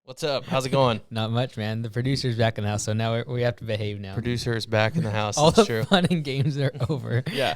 What's up? How's it going? Not much, man. The producer's back in the house, so now we have to behave now. Producer is back in the house. All That's the true. fun and games are over. Yeah.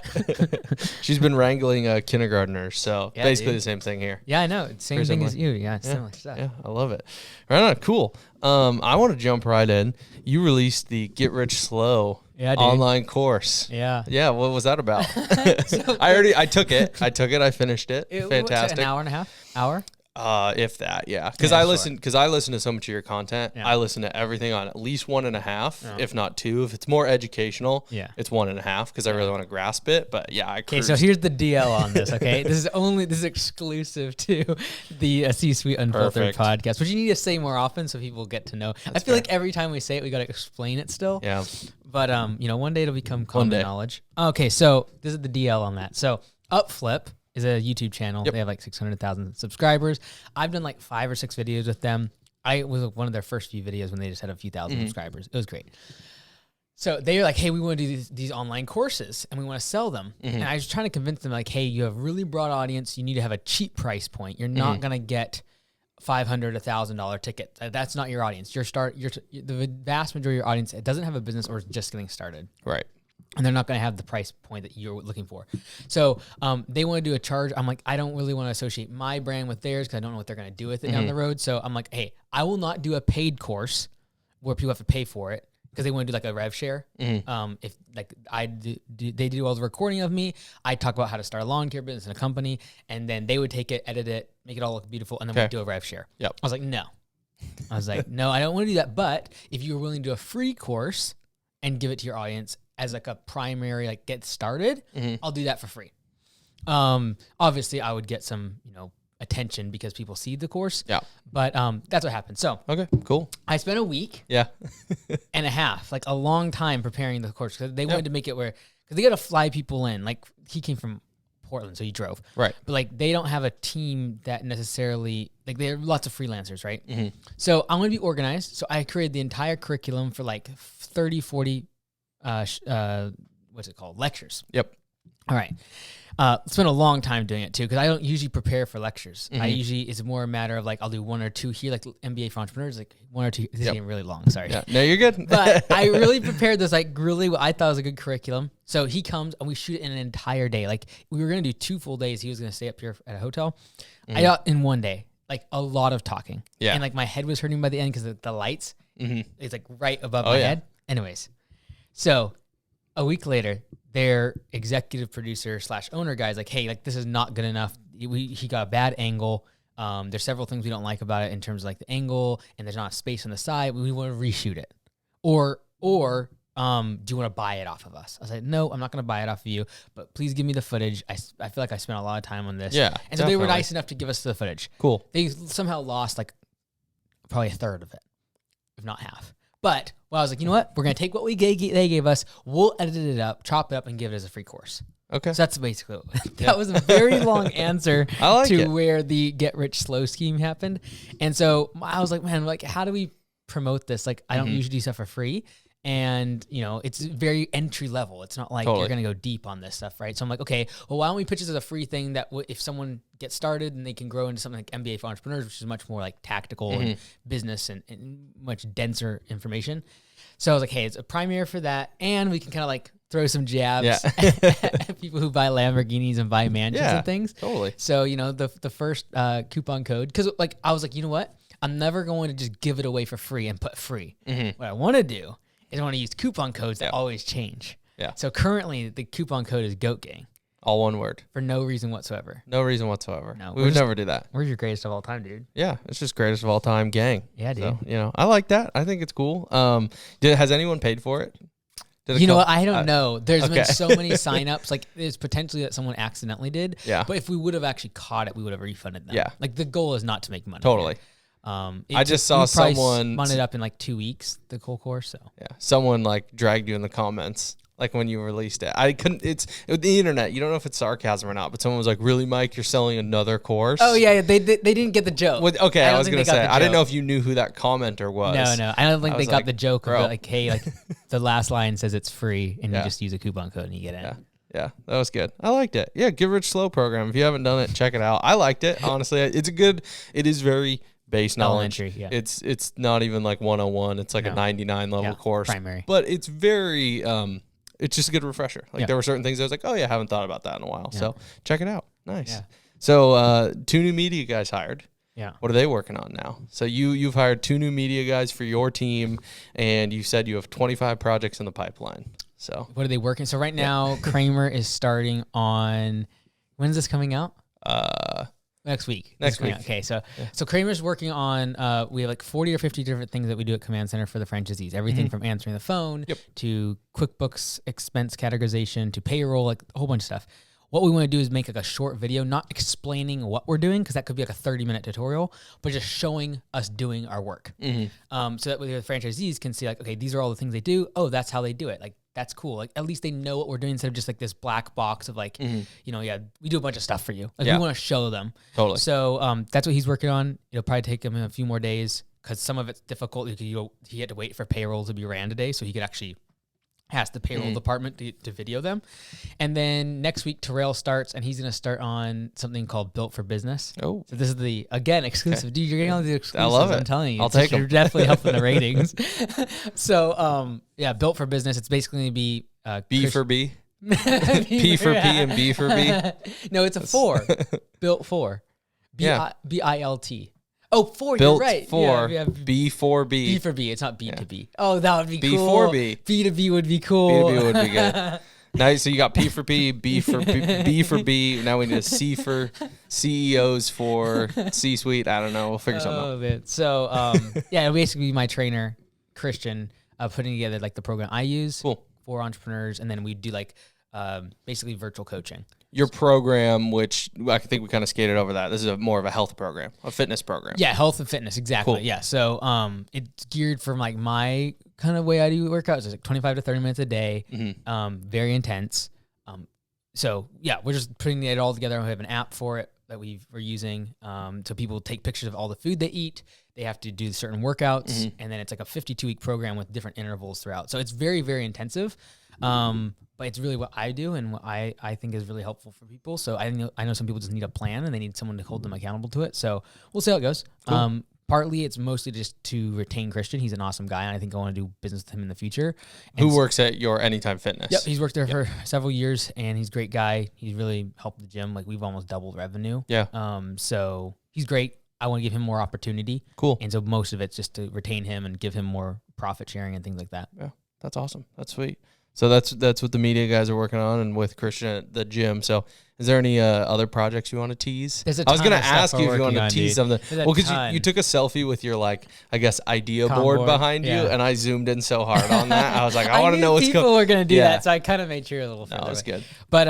She's been wrangling kindergartners, so Yeah, basically dude. the same thing here. Yeah, I know. Same Very thing similar. as you. Yeah, Yeah, similar stuff. yeah, I love it. Right on, cool. I want to jump right in. You released the Get Rich Slow Yeah, dude. online course. Yeah. Yeah, what was that about? So- I took it. I finished it. What's that, Fantastic. an hour and a half? Hour? If that, yeah. Because Yeah, I sure. listen to so much of your content. Yeah. I listen to everything on at least 1.5, Yeah. if not 2. If it's more educational, Yeah. it's 1.5 because I really want to grasp it. But yeah, Okay, so here's the DL on this, okay? this is exclusive to the C-Suite Unfiltered Perfect. podcast, which you need to say more often so people get to know. I feel like every time we say it, we got to explain it still. Yeah. But, one day it'll become common day. knowledge. Okay, so this is the DL on that. So Upflip is a YouTube channel. Yep. They have like 600,000 subscribers. I've done like 5 or 6 videos with them. I was one of their first few videos when they just had a few thousand subscribers. It was great. So they were like, hey, we want to do these online courses and we want to sell them. And I was trying to convince them like, hey, you have a really broad audience. You need to have a cheap price point. You're not going to get $500, $1,000 ticket. That's not your audience. The vast majority of your audience, it doesn't have a business or is just getting started. Right. And they're not going to have the price point that you're looking for. So they want to do a charge. I'm like, I don't really want to associate my brand with theirs because I don't know what they're going to do with it down the road. So I'm like, hey, I will not do a paid course where people have to pay for it because they want to do like a rev share. If like they do all the recording of me, I talk about how to start a lawn care business and a company, and then they would take it, edit it, make it all look beautiful, and then we'd do a rev share. Yep. I was like, no. No, I don't want to do that. But if you were willing to do a free course and give it to your audience as like a primary, like get started, I'll do that for free. Obviously I would get some, attention because people see the course. Yeah. But that's what happened. So Okay, cool. I spent a week Yeah. and a half, like a long time preparing the course because they wanted to make it because they got to fly people in. Like he came from Portland, so he drove. Right. But like they don't have a team that necessarily, like there are lots of freelancers, right? So I'm going to be organized. So I created the entire curriculum for like 30, 40 what's it called? Lectures. Yep. All right. Spent a long time doing it too because I don't usually prepare for lectures. It's more a matter of like I'll do 1 or 2 here, like MBA for entrepreneurs, like 1 or 2. This is getting really long. Sorry. Yeah. No, you're good. But I really prepared this, like really what I thought was a good curriculum. So he comes and we shoot it in an entire day. Like we were going to do 2 full days. He was going to stay up here at a hotel. I got in one day, like a lot of talking. Yeah. And like my head was hurting by the end because the lights, it's like right above my yeah. head. Anyways, so a week later, their executive producer / owner guy's like, hey, like this is not good enough. He got a bad angle. There's several things we don't like about it in terms of like the angle, and there's not a space on the side. We want to reshoot it. Or do you want to buy it off of us? I was like, no, I'm not going to buy it off of you, but please give me the footage. I feel like I spent a lot of time on this. Yeah, And so they were definitely. nice enough to give us the footage. Cool. They somehow lost like probably a third of it, if not half. But I was like, you know what? We're going to take what they gave us. We'll edit it up, chop it up, and give it as a free course. Okay. So that's basically that was a very long answer I like to it. where the get rich slow scheme happened. And so I was like, man, like how do we promote this? Like I don't usually do stuff for free. And, it's very entry level. It's not like you're going to go deep on this stuff, right? So I'm like, okay, well, why don't we pitch this as a free thing that if someone gets started and they can grow into something like MBA for entrepreneurs, which is much more like tactical and business and much denser information. So I was like, hey, it's a primary for that. And we can kind of like throw some jabs at people who buy Lamborghinis and buy mansions and things. Totally. So, the first coupon code, because like I was like, you know what? I'm never going to just give it away for free and put free. What I want to do is I want to use coupon codes that always change. Yeah. So currently the coupon code is goatgang All one word. for no reason whatsoever. No reason whatsoever. No, We would never do that. Where's your greatest of all time, dude? Yeah, it's just greatest of all time gang. Yeah, dude. So, I like that. I think it's cool. Has anyone paid for it? You know what? I don't know. There's been okay. so many signups. Like there's potentially that someone accidentally did. Yeah. But if we would have actually caught it, we would have refunded them. Yeah. Like the goal is not to make money. Totally. I just saw we probably someone spun it up in like 2 weeks, the whole course. So Yeah, someone like dragged you in the comments like when you released it. I couldn't. It's the internet. You don't know if it's sarcasm or not. But someone was like, "Really, Mike? You're selling another course?" Oh yeah, they didn't get the joke. Okay, I was don't gonna think they got say the I didn't know joke. if you knew who that commenter was. No, I don't think I they was got like, the joke bro. of like, hey, like the last line says it's free, and Yeah. you just use a coupon code and you get in. Yeah, that was good. I liked it. Yeah, Get Rich Slow program. If you haven't done it, check it out. I liked it honestly. It is very base knowledge. Elementary, yeah. It's not even like 101. It's like a 99 level course. Primary. But it's very it's just a good refresher. Like there were certain things I was like, oh yeah, I haven't thought about that in a while. Yeah. So check it out. Nice. Yeah. So 2 new media guys hired. Yeah. What are they working on now? So you've hired 2 new media guys for your team, and you said you have 25 projects in the pipeline. So what are they working? So right now, Kramer is starting on. When's this coming out? Next week. Next week. Okay, so Kramer's working on. We have like 40 or 50 different things that we do at Command Center for the franchisees. Everything from answering the phone to QuickBooks expense categorization to payroll, like a whole bunch of stuff. What we want to do is make like a short video, not explaining what we're doing, because that could be like a 30-minute tutorial, but just showing us doing our work. So that way the franchisees can see like, okay, these are all the things they do. Oh, that's how they do it. Like, that's cool. Like, at least they know what we're doing instead of just like this black box of like, you know, we do a bunch of stuff for you. Like, we want to show them. Totally. So that's what he's working on. It'll probably take him a few more days because some of it's difficult. He had to wait for payroll to be ran today so he could actually ask the payroll department to video them. And then next week, Terrell starts, and he's going to start on something called Built for Business. Oh. So this is the, again, exclusive. Okay. Dude, you're getting all these exclusives. I love it. I'm telling you. I'll take them. You're definitely helping the ratings. So, Built for Business. It's basically going to be... B for B? P for P and B for B? No, it's a 4. Built for. B-I-L-T. Oh, 4, Built you're right. For B for B. B for B. It's not B to B. Oh, that would be cool. B for B. B to B would be cool. B to B would be good. Nice. So you got P for P, B for B, B for B. Now we need a C for CEOs for C-suite. I don't know. We'll figure something out. Man. So, it'll basically be my trainer, Christian, putting together like the program I use for entrepreneurs, and then we do like basically virtual coaching. Your program, which I think we kind of skated over that. This is more of a health program, a fitness program. Yeah, health and fitness, exactly. Cool. Yeah, so it's geared from like my kind of way I do workouts. It's like 25 to 30 minutes a day, very intense. So yeah, we're just putting it all together. We have an app for it that we're using. So people take pictures of all the food they eat. They have to do certain workouts, and then it's like a 52-week program with different intervals throughout. So it's very, very intensive. But it's really what I do and what I think is really helpful for people. So I know some people just need a plan and they need someone to hold them accountable to it. So we'll see how it goes. Cool. Partly it's mostly just to retain Christian. He's an awesome guy, and I think I want to do business with him in the future. And who works at your Anytime Fitness? Yep, he's worked there for several years, and he's a great guy. He's really helped the gym. Like, we've almost doubled revenue. Yeah. So he's great. I want to give him more opportunity. Cool. And so most of it's just to retain him and give him more profit sharing and things like that. Yeah, that's awesome. That's sweet. So that's what the media guys are working on, and with Christian at the gym. So is there any other projects you want to tease? I was going to ask you if you want to tease something. Well, because you took a selfie with your, like, I guess, idea board behind you, and I zoomed in so hard on that. I was like, I want to know what's going on. People were going to do that, so I kind of made sure a little further. No, that's good. But,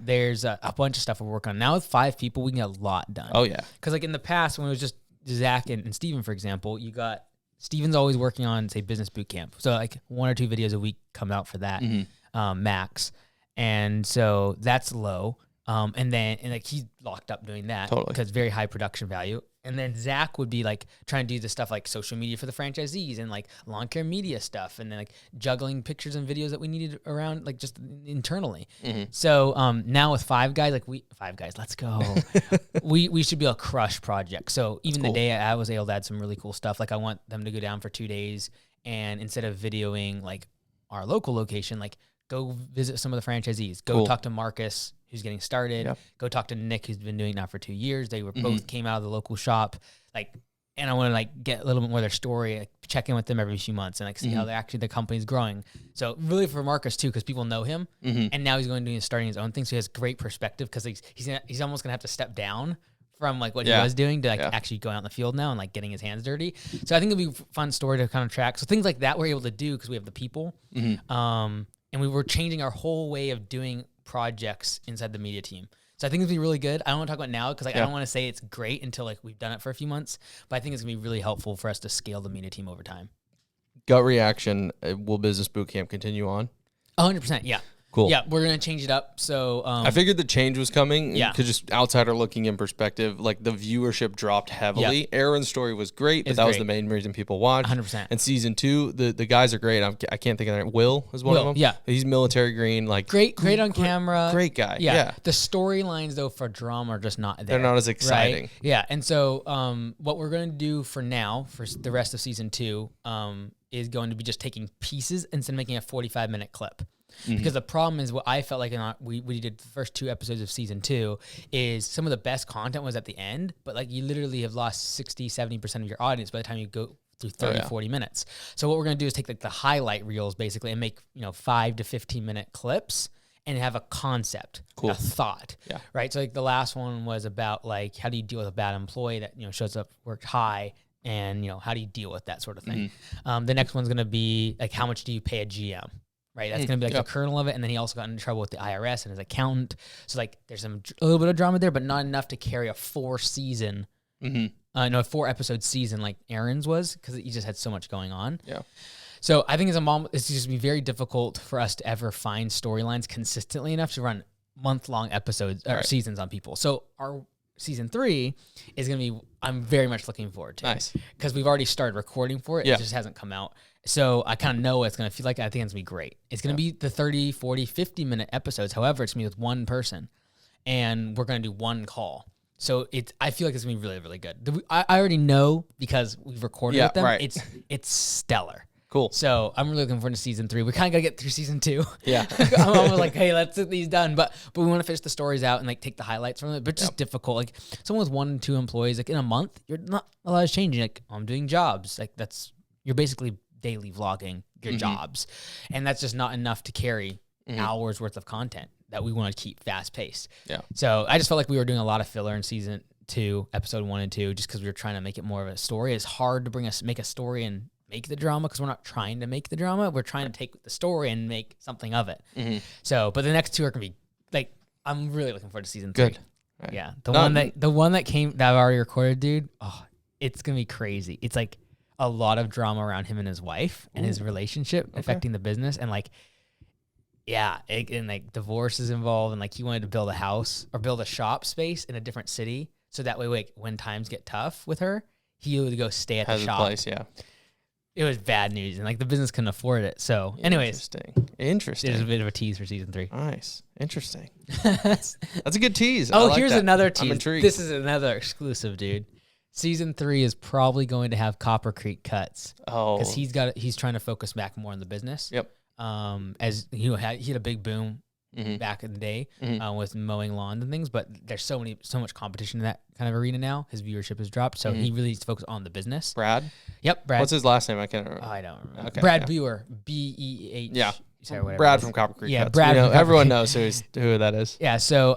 there's a bunch of stuff we're working on. Now with 5 people, we can get a lot done. Oh, yeah. Because, like, in the past, when it was just Zach and Steven, for example, you got... Steven's always working on, say, business boot camp. So like 1 or 2 videos a week come out for that, max. And so that's low. And he's locked up doing that because very high production value. And then Zach would be like trying to do the stuff like social media for the franchisees and like lawn care media stuff, and then like juggling pictures and videos that we needed around like just internally. So now with 5 guys, let's go. we should be a crush project. So even the day I was able to add some really cool stuff, like I want them to go down for 2 days, and instead of videoing like our local location, like go visit some of the franchisees, go talk to Marcus, who's getting started. Go talk to Nick, who's been doing it now for 2 years. They were both came out of the local shop, like, and I want to like get a little bit more of their story, like, check in with them every few months, and like see how the company's growing. So really for Marcus too, because people know him, and now he's going to starting his own thing, so he has great perspective because he's almost gonna have to step down from like what he was doing to like actually going out in the field now and like getting his hands dirty. So I think it'll be a fun story to kind of track. So things like that we're able to do because we have the people, and we were changing our whole way of doing projects inside the media team. So I think it's gonna be really good. I don't want to talk about it now because like I don't want to say it's great until like we've done it for a few months, but I think it's gonna be really helpful for us to scale the media team over time. Gut reaction, will Business Bootcamp continue on? 100%, yeah. Cool. Yeah, we're gonna change it up. So I figured the change was coming. Yeah. Because just outsider looking in perspective, like the viewership dropped heavily. Yeah. Aaron's story was great, but that was the main reason people watched. 100%. And season 2, the guys are great. I can't think of their name. Will is one of them. Yeah. He's military green. Like great on camera. Great guy. Yeah. The storylines though for drama are just not there. They're not as exciting. Right? Yeah. And so what we're gonna do for now, for the rest of season 2, is going to be just taking pieces instead of making a 45-minute clip. Because the problem is what I felt like we did the first 2 episodes of season 2 is some of the best content was at the end, but like you literally have lost 60-70% of your audience by the time you go through 30-40 minutes. So what we're going to do is take like the highlight reels basically and make 5 to 15-minute clips and have a concept, a thought, right? So like the last one was about like how do you deal with a bad employee that shows up worked high, and how do you deal with that sort of thing. The next one's going to be like how much do you pay a GM? Right, that's going to be like the kernel of it, and then he also got into trouble with the IRS and his accountant. So like, there's a little bit of drama there, but not enough to carry a 4-episode season like Aaron's was, because he just had so much going on. Yeah. So I think it's just be very difficult for us to ever find storylines consistently enough to run month-long episodes or seasons on people. So our season 3 is going to be, I'm very much looking forward to. Nice. Because we've already started recording for it. It just hasn't come out. So I kind of know what it's going to feel like. I think it's going to be great. It's going to be the 30, 40, 50-minute episodes. However, it's going to be with one person. And we're going to do one call. So I feel like it's going to be really, really good. I already know because we've recorded with them. Right. It's stellar. Cool. So I'm really looking forward to season 3. We kind of got to get through season 2. Yeah. I'm almost like, hey, let's get these done. But we want to finish the stories out and like take the highlights from it. But just difficult. Like someone with 1 or 2 employees, like in a month, you're not a lot is changing. Like I'm doing jobs. Like you're basically daily vlogging your jobs. And that's just not enough to carry hours worth of content that we want to keep fast paced. Yeah. So I just felt like we were doing a lot of filler in season 2, episode 1 and 2, just because we were trying to make it more of a story. It's hard to make a story and make the drama because we're not trying to make the drama. We're trying to take the story and make something of it. So, but the next 2 are going to be like, I'm really looking forward to season 3. Good. Right. Yeah. The one that I've already recorded, dude. Oh, it's going to be crazy. It's like a lot of drama around him and his wife and his relationship affecting the business. And like, and like divorce is involved. And like he wanted to build a house or build a shop space in a different city. So that way, like when times get tough with her, he would go stay at the shop. Place, It was bad news, and like the business couldn't afford it. So, anyways, interesting. There's a bit of a tease for season 3. Nice, interesting. That's a good tease. Here's another tease. I'm intrigued. This is another exclusive, dude. Season 3 is probably going to have Copper Creek cuts. Oh, because he's trying to focus back more on the business. Yep. As he had a big boom back in the day with mowing lawns and things, but there's so much competition in that kind of arena now. His viewership has dropped, so he really needs to focus on the business. Brad? Yep, Brad. What's his last name? I can't remember. I don't remember. Okay, Brad Buer, Beeh. Yeah. Brad from Copper Creek. Yeah, Brad. Everyone knows who that is. Yeah, so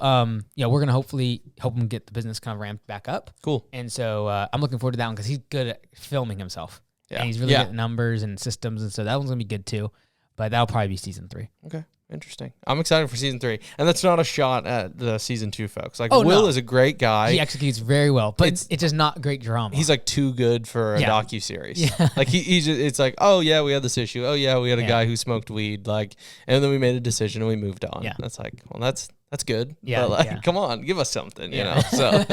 we're gonna hopefully help him get the business kind of ramped back up. Cool. And so I'm looking forward to that one because he's good at filming himself. Yeah. And he's really good at numbers and systems, and so that one's gonna be good too. But that'll probably be season 3. Okay. Interesting. I'm excited for season 3. And that's not a shot at the season 2 folks. Like Will is a great guy. He executes very well, but it's just not great drama. He's like too good for a docuseries. Yeah. Like he's just, it's like, oh yeah, we had this issue. Oh yeah, we had a guy who smoked weed. Like, and then we made a decision and we moved on. Yeah. That's like, well, that's good. Yeah. But like, come on, give us something, you know? So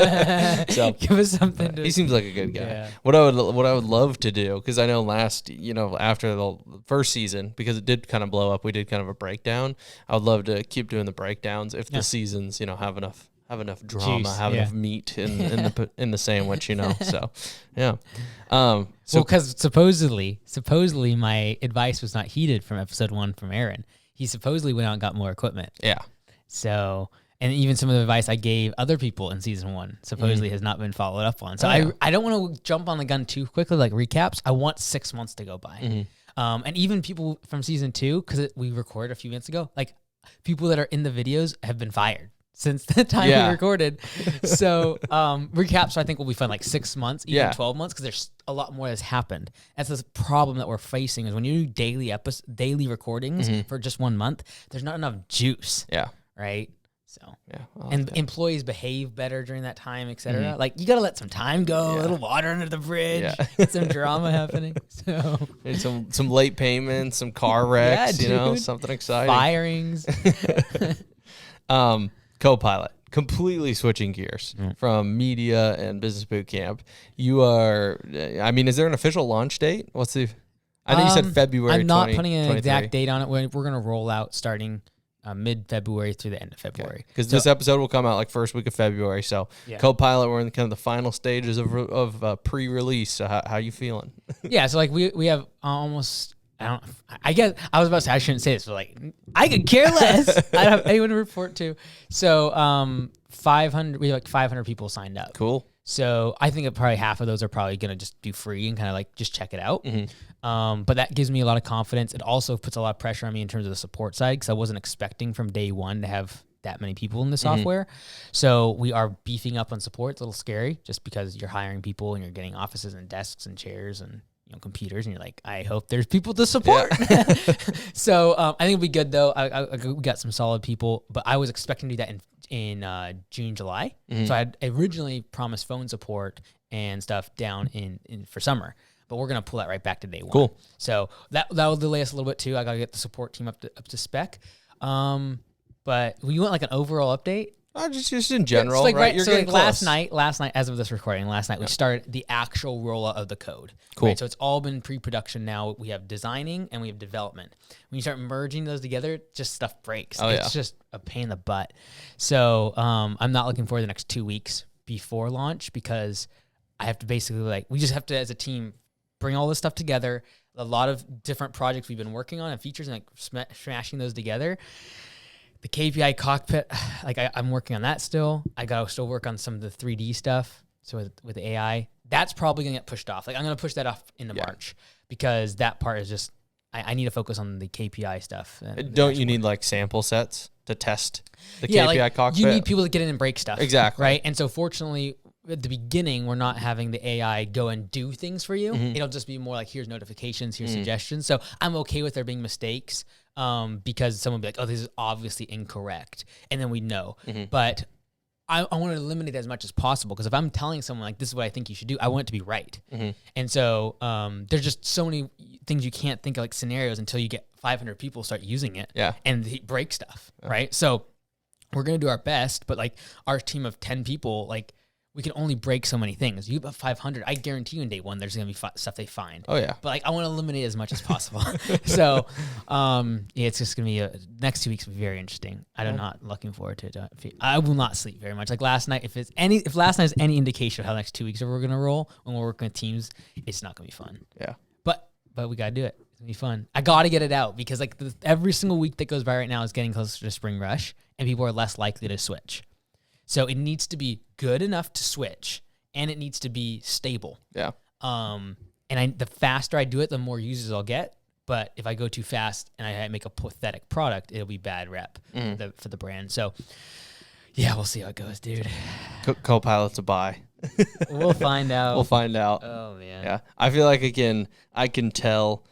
give us something. He seems like a good guy. Yeah. What I would love to do, because I know after the first season, because it did kind of blow up, we did kind of a breakdown. I would love to keep doing the breakdowns if the seasons, have enough drama, juice, enough meat in the sandwich, So, yeah. Because supposedly my advice was not heeded from episode 1 from Aaron. He supposedly went out and got more equipment. Yeah. So, and even some of the advice I gave other people in season 1 supposedly has not been followed up on. So I don't want to jump on the gun too quickly, like recaps. I want 6 months to go by. And even people from season 2, because we recorded a few minutes ago, like people that are in the videos have been fired since the time we recorded. So recaps I think will be fun, like 6 months, even 12 months, because there's a lot more that's happened. That's the problem that we're facing is when you do daily recordings for just 1 month, there's not enough juice. Yeah. Right? So yeah, and employees behave better during that time, etc. Like you got to let some time go, a little water under the bridge, get some drama happening. So some late payments, some car wrecks, something exciting. Firings. Copilot, completely switching gears from media and business boot camp. You are, I mean, is there an official launch date? What's the? I know you said February. I'm not putting an exact date on it. We're going to roll out starting mid-February through the end of February. Because this episode will come out like first week of February. So Copilot, we're in kind of the final stages of pre-release. So how you feeling? Yeah, so like we have almost, I guess I was about to say I shouldn't say this, but like I could care less. I don't have anyone to report to. So 500, we have like 500 people signed up. Cool. So I think probably half of those are probably going to just do free and kind of like just check it out. But that gives me a lot of confidence. It also puts a lot of pressure on me in terms of the support side because I wasn't expecting from day one to have that many people in the software. So we are beefing up on support. It's a little scary just because you're hiring people and you're getting offices and desks and chairs and computers, and you're like, I hope there's people to support. So I think it'll be good though. We got some solid people, but I was expecting to do that in June, July. So I had originally promised phone support and stuff down in for summer, but we're gonna pull that right back to day one. Cool. So that will delay us a little bit too. I gotta get the support team up to spec. But we want like an overall update. Just in general, like, right? You're so getting like close. last night, as of this recording, we started the actual rollout of the code. Cool. Right? So it's all been pre-production now. We have designing and we have development. When you start merging those together, just stuff breaks. It's just a pain in the butt. So I'm not looking forward to the next 2 weeks before launch because I have to basically we just have to, as a team, bring all this stuff together. A lot of different projects we've been working on and features and smashing those together. The KPI cockpit, I'm working on that still. I got to still work on some of the 3D stuff. So with AI, that's probably going to get pushed off. I'm going to push that off into March because that part is just, I need to focus on the KPI stuff. Don't you need like sample sets to test the KPI cockpit? You need people to get in and break stuff. Exactly. Right. And so fortunately, at the beginning, we're not having the AI go and do things for you. It'll just be more like, here's notifications, here's suggestions. So I'm okay with there being mistakes because someone will be like, oh, this is obviously incorrect. And then we know. But I want to eliminate as much as possible because if I'm telling someone like, this is what I think you should do, I want it to be right. And so there's just so many things you can't think of, like scenarios until you get 500 people start using it and break stuff, right? So we're going to do our best, but like our team of 10 people, like, we can only break so many things. You have 500. I guarantee you in day one, there's going to be stuff they find. Oh, yeah. But like, I want to eliminate as much as possible. So, it's just going to be next 2 weeks will be very interesting. I'm not looking forward to it. I will not sleep very much. Like last night, if last night is any indication of how the next 2 weeks we're going to roll when we're working with teams, it's not going to be fun. Yeah. But we got to do it. It's going to be fun. I got to get it out because like every single week that goes by right now is getting closer to spring rush and people are less likely to switch. So it needs to be good enough to switch, and it needs to be stable. Yeah. The faster I do it, the more users I'll get. But if I go too fast and I make a pathetic product, it'll be bad rep for the brand. So, yeah, we'll see how it goes, dude. Copilot's a buy. We'll find out. We'll find out. Oh man. Yeah, I feel like I can tell.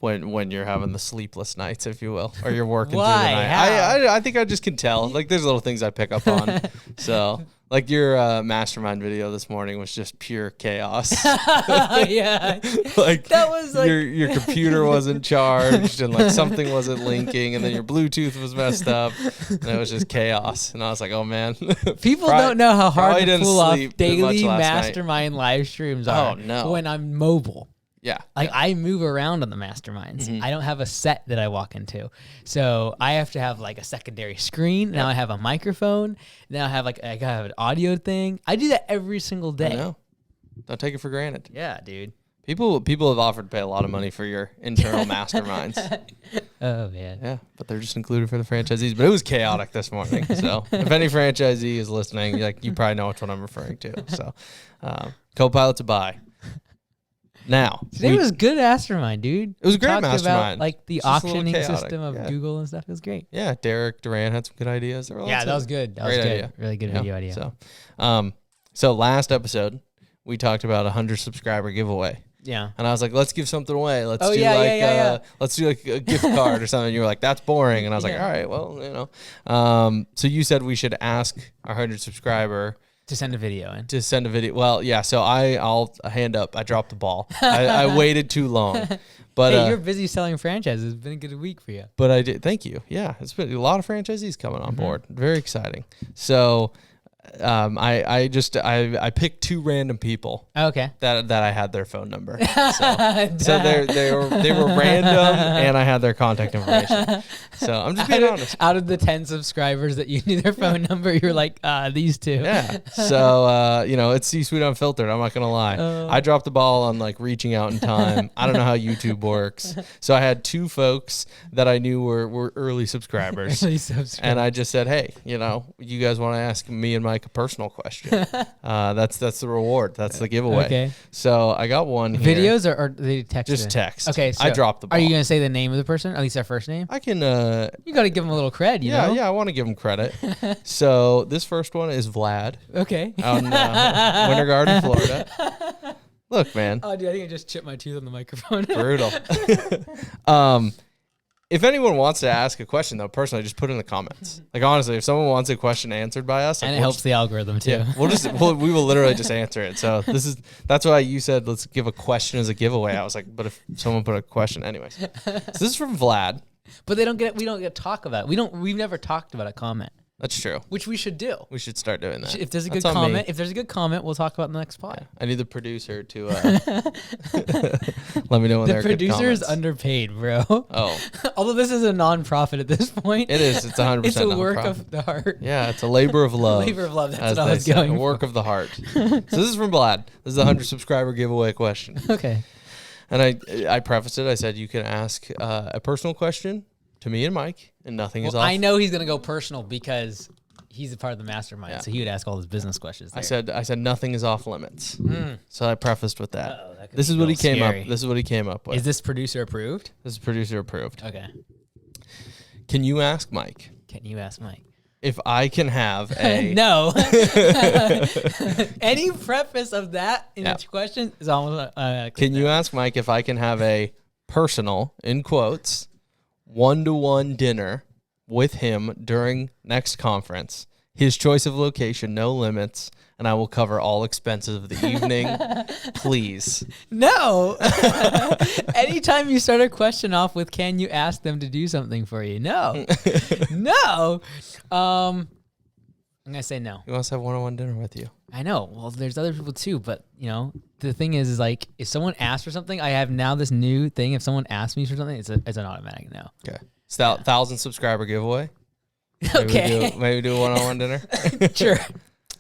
When you're having the sleepless nights, if you will, or you're working through the night. I think I just can tell. Like, there's little things I pick up on. So, like your mastermind video this morning was just pure chaos. Yeah. Like, that was like your computer wasn't charged and like something wasn't linking and then your Bluetooth was messed up and it was just chaos. And I was like, oh man. People don't know how hard to pull off daily mastermind live streams are when I'm mobile. Yeah. I move around on the masterminds. I don't have a set that I walk into. So I have to have like a secondary screen. Now I have a microphone. Now I gotta have an audio thing. I do that every single day. I know. Don't take it for granted. Yeah, dude. People have offered to pay a lot of money for your internal masterminds. Oh man. Yeah, but they're just included for the franchisees. But it was chaotic this morning. So if any franchisee is listening, you probably know which one I'm referring to. So Copilot's a buy. Now today was good mastermind, dude. It was a great mastermind. About, like the auctioning system of Google and stuff. It was great. Yeah, Derek Duran had some good ideas. That was good. That was good. Idea. Really good video idea. So last episode we talked about a 100 subscriber giveaway. Yeah. And I was like, let's give something away. Let's let's do like a gift card or something. You were like, that's boring. And I was like, all right, well, so you said we should ask our 100 subscriber to send a video in. To send a video. Well, yeah. So I'll hand up. I dropped the ball. I waited too long. But hey, you're busy selling franchises. It's been a good week for you. But I did. Thank you. Yeah, it's been a lot of franchisees coming on board. Very exciting. So I picked 2 random people. Okay. That I had their phone number. So they were random, and I had their contact information. So I'm just being honest. Out of the 10 subscribers that you knew their phone number, you're like, these 2. Yeah. So it's C-Suite Unfiltered. I'm not gonna lie. I dropped the ball on like reaching out in time. I don't know how YouTube works. So I had 2 folks that I knew were early subscribers. And I just said, hey, you guys want to ask me and Mike a personal question? That's the reward. That's the giveaway. Okay. So I got one here. Videos or they text? Just text. Okay. So I dropped the ball. Are you gonna say the name of the person? At least their first name? I can. You got to give them a little cred, you know? Yeah, I want to give them credit. So this first one is Vlad. Okay. Out in Winter Garden, Florida. Look, man. Oh, dude, I think I just chipped my tooth on the microphone. Brutal. If anyone wants to ask a question, though, personally, just put it in the comments. Like, honestly, if someone wants a question answered by us, and it helps the algorithm too. Yeah, we will literally just answer it. So that's why you said let's give a question as a giveaway. I was like, but if someone put a question, anyways. So this is from Vlad. But we don't get to talk about it. We've never talked about a comment. That's true. Which we should do. We should start doing that. If there's a good comment, we'll talk about it in the next pod. Yeah. I need the producer to let me know when they're good comments. The producer is underpaid, bro. Oh. Although this is a non-profit at this point. It is. It's 100% It's a work of the heart. Yeah, it's a labor of love. Labor of love. That's what I was going for. A work of the heart. So this is from Vlad. This is the 100 subscriber giveaway question. Okay. And I prefaced it. I said you can ask a personal question to me and Mike, and nothing is off. I know he's gonna go personal because he's a part of the mastermind, so he would ask all his business questions there. I said nothing is off limits. So I prefaced with that. That this is what he came up. This is what he came up with. Is this producer approved? This is producer approved. Okay. Can you ask Mike? If I can have a no. Any preface of that in each question is almost. Can you ask Mike if I can have a personal, in quotes, 1-to-1 dinner with him during next conference? His choice of location, no limits, and I will cover all expenses of the evening. Please. No. Anytime you start a question off with, can you ask them to do something for you? No. No. I'm going to say no. He wants to have 1-on-1 dinner with you. I know. Well, there's other people too, but the thing is like, if someone asks for something, I have now this new thing. If someone asks me for something, it's an automatic no. Okay. It's 1,000 subscriber giveaway. Okay. Maybe do a 1-on-1 dinner. Sure.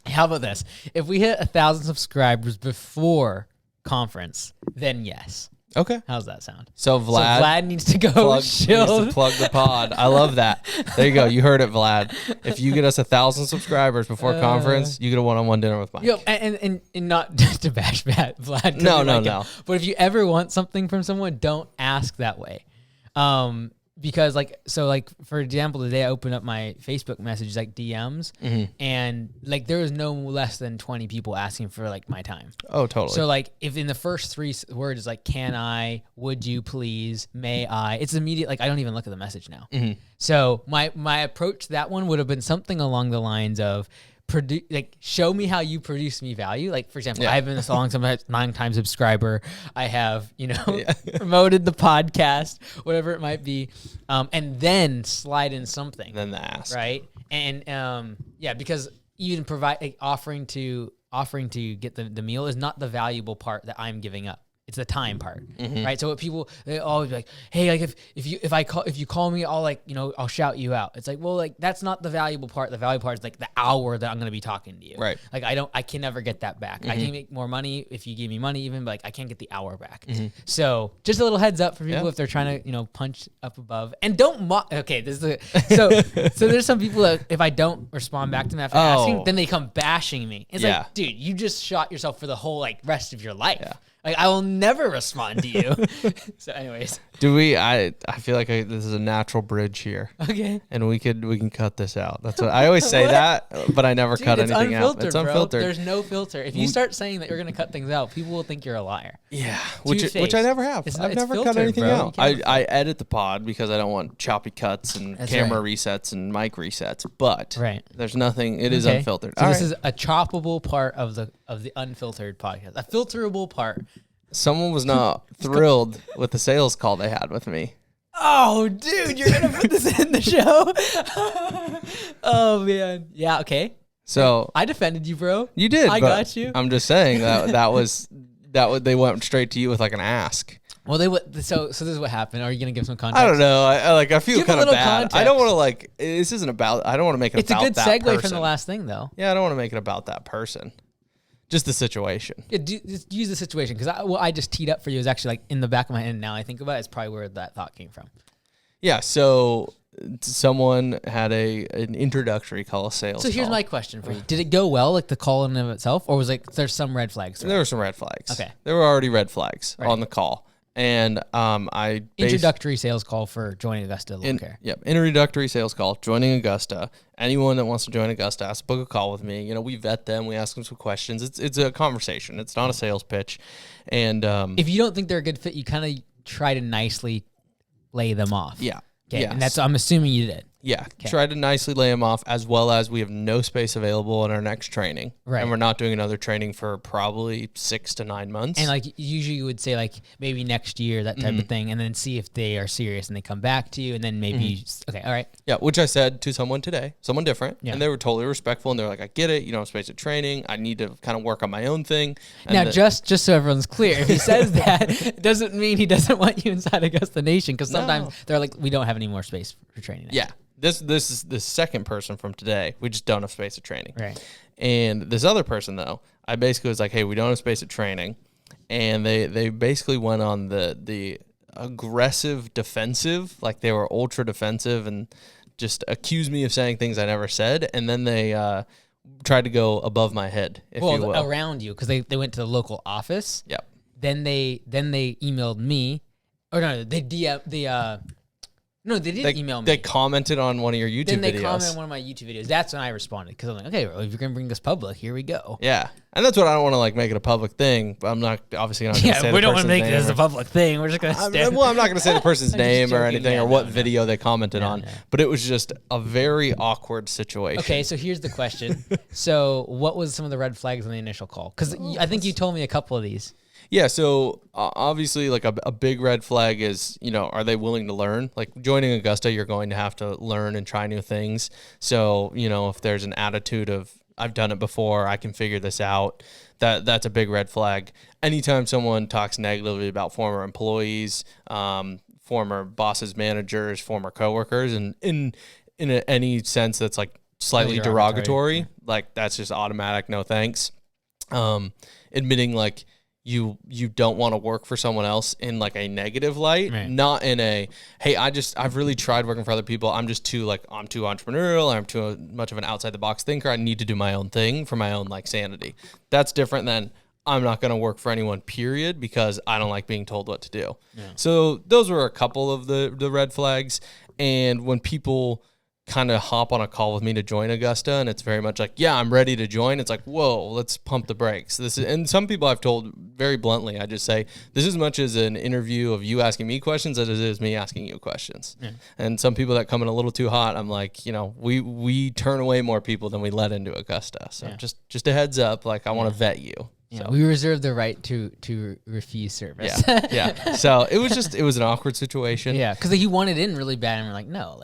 How about this? If we hit 1,000 subscribers before conference, then yes. Okay. How's that sound? So Vlad needs to go needs to plug the pod. I love that. There you go. You heard it, Vlad. If you get us 1,000 subscribers before conference, you get a 1-on-1 dinner with Mike. And not to bash Vlad. No. But if you ever want something from someone, don't ask that way. Because for example, today I opened up my Facebook messages, like DMs, and like there was no less than 20 people asking for like my time. Oh, totally. So like if in the first 3 words is like, can I, would you please, may I, it's immediate. Like I don't even look at the message now. So my approach to that one would have been something along the lines of, show me how you produce me value. Like, for example, I've been this long, sometimes 9-time subscriber. I have, promoted the podcast, whatever it might be. And then slide in something. Then the ask. Right. And, because even offering to get the meal is not the valuable part that I'm giving up. It's the time part, right? So what they always be like, hey, like if you call me, I'll shout you out. It's like, well, like that's not the valuable part. The valuable part is like the hour that I'm going to be talking to you. Right. Like I can never get that back. I can make more money if you give me money even, but like I can't get the hour back. So just a little heads up for people if they're trying to, punch up above, and don't okay. This is so there's some people that if I don't respond back to them after asking, then they come bashing me. It's like, dude, you just shot yourself for the whole like rest of your life. Yeah. Like, I will never respond to you. So anyways. I feel like this is a natural bridge here. Okay. And we can cut this out. That's what I always say that, but I never cut anything out. It's unfiltered. Bro. There's no filter. If you start saying that you're going to cut things out, people will think you're a liar. Yeah, which I never have. I've never filtered, cut anything out. I edit the pod because I don't want choppy cuts and camera resets and mic resets, but there's nothing. It is unfiltered. So this is a choppable part of the unfiltered podcast, a filterable part. Someone was not thrilled with the sales call they had with me. Oh, dude, you're gonna put this in the show? Oh man, yeah, okay. So I defended you, bro. You did. I got you. I'm just saying that they went straight to you with like an ask. Well, they would. So this is what happened. Are you gonna give some context? I don't know. I feel kind of bad. Context. I don't want to This isn't about. I don't want to make it. It's about a good that segue person. from the last thing, though. Yeah, I don't want to make it about that person. Just the situation. Yeah, just use the situation because I just teed up for you is actually like in the back of my head. And now I think about it, it's probably where that thought came from. Yeah. So someone had an introductory call, a sales. So here's my question for you: did it go well, like the call in and of itself, or was there's some red flags? There were some red flags. Okay. There were already red flags on the call. And introductory sales call for joining Augusta Loan Care. Yep, introductory sales call, joining Augusta. Anyone that wants to join Augusta has to book a call with me. You know, we vet them, we ask them some questions. It's a conversation. It's not a sales pitch. And if you don't think they're a good fit, you kind of try to nicely lay them off. Yeah. Okay. Yes. And that's I'm assuming you did. Yeah, try to nicely lay them off, as well as we have no space available in our next training. Right. And we're not doing another training for probably 6 to 9 months. And like usually you would say like maybe next year, that type of thing, and then see if they are serious and they come back to you, and then maybe, okay, all right. Yeah, which I said to someone today, someone different, and they were totally respectful, and they're like, I get it, you don't have space at training, I need to kind of work on my own thing. And now, just so everyone's clear, if he says that, it doesn't mean he doesn't want you inside Augusta Nation, because sometimes they're like, we don't have any more space for training now. Yeah. This is the second person from today. We just don't have space at training. Right. And this other person, though, I basically was like, hey, we don't have space at training. And they basically went on the aggressive defensive, like they were ultra defensive and just accused me of saying things I never said. And then they tried to go above my head, if you will. Around you, because they went to the local office. Yep. Then they emailed me. Or no, they No, they didn't email me. They commented on one of your YouTube videos. Then they commented on one of my YouTube videos. That's when I responded, because I'm like, okay, well, if you're going to bring this public, here we go. Yeah. And that's what I don't want to make it a public thing, but I'm not obviously not going to say the person's name. We don't want to make this a public thing. We're just going to stand. Well, I'm not going to say the person's name or anything or what video they commented on, but it was just a very awkward situation. Okay, so here's the question. So what was some of the red flags on the initial call? Because I think you told me a couple of these. Yeah, so obviously a big red flag is, are they willing to learn? Like joining Augusta, you're going to have to learn and try new things. So, if there's an attitude of, I've done it before, I can figure this out, that's a big red flag. Anytime someone talks negatively about former employees, former bosses, managers, former coworkers, and in any sense that's slightly derogatory, that's just automatic, no thanks. Admitting you don't want to work for someone else in a negative light, not in a, hey, I've really tried working for other people. I'm just too I'm too entrepreneurial. I'm too much of an outside the box thinker. I need to do my own thing for my own sanity. That's different than I'm not going to work for anyone, period, because I don't like being told what to do. Yeah. So those were a couple of the red flags. And when people kind of hop on a call with me to join Augusta, and it's very much I'm ready to join. It's whoa, let's pump the brakes. And some people I've told very bluntly, I just say, this is as much as an interview of you asking me questions as it is me asking you questions. Yeah. And some people that come in a little too hot, I'm like, we turn away more people than we let into Augusta. So just a heads up, I want to vet you. Yeah, so. We reserve the right to refuse service. Yeah. So it was an awkward situation. Yeah, because he wanted in really bad, and we're like, no,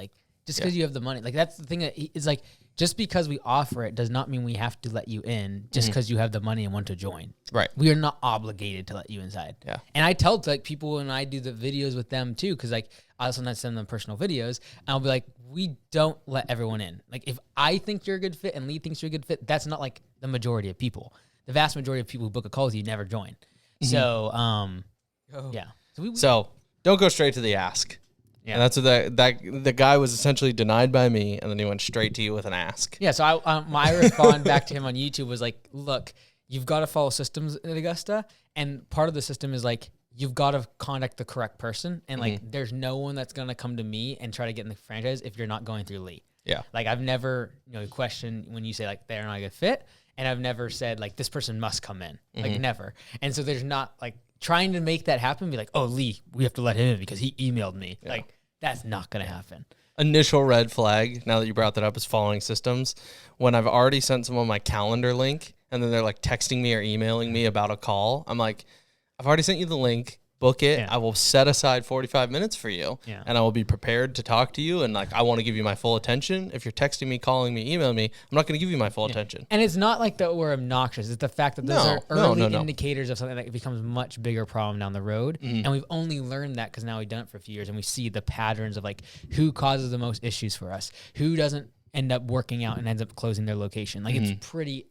just because you have the money. That's the thing that is just because we offer it does not mean we have to let you in just because you have the money and want to join. Right. We are not obligated to let you inside. Yeah. And I tell people when I do the videos with them too, because I sometimes send them personal videos, and I'll be like, we don't let everyone in. If I think you're a good fit and Lee thinks you're a good fit, that's not the majority of people. The vast majority of people who book a call with you never join. Mm-hmm. So, yeah. So don't go straight to the ask. Yeah, and that's what the guy was essentially denied by me, and then he went straight to you with an ask. Yeah, so my response back to him on YouTube was look, you've got to follow systems at Augusta, and part of the system is like you've got to contact the correct person, and like there's no one that's gonna come to me and try to get in the franchise if you're not going through Lee. Yeah. Like I've never, questioned when you say like they're not a good fit, and I've never said like this person must come in. Like never. And so there's not like trying to make that happen, be like, oh, Lee, we have to let him in because he emailed me. Yeah. Like that's not gonna happen. Initial red flag, now that you brought that up, is following systems. When I've already sent someone my calendar link and then they're like texting me or emailing me about a call, I'm like, I've already sent you the link. Book it. Yeah. I will set aside 45 minutes for you, and I will be prepared to talk to you. And like, I want to give you my full attention. If you're texting me, calling me, emailing me, I'm not going to give you my full attention. And it's not like that we're obnoxious. It's the fact that those are early indicators of something that becomes a much bigger problem down the road. And we've only learned that because now we've done it for a few years, and we see the patterns of like who causes the most issues for us, who doesn't end up working out and ends up closing their location. Like it's pretty,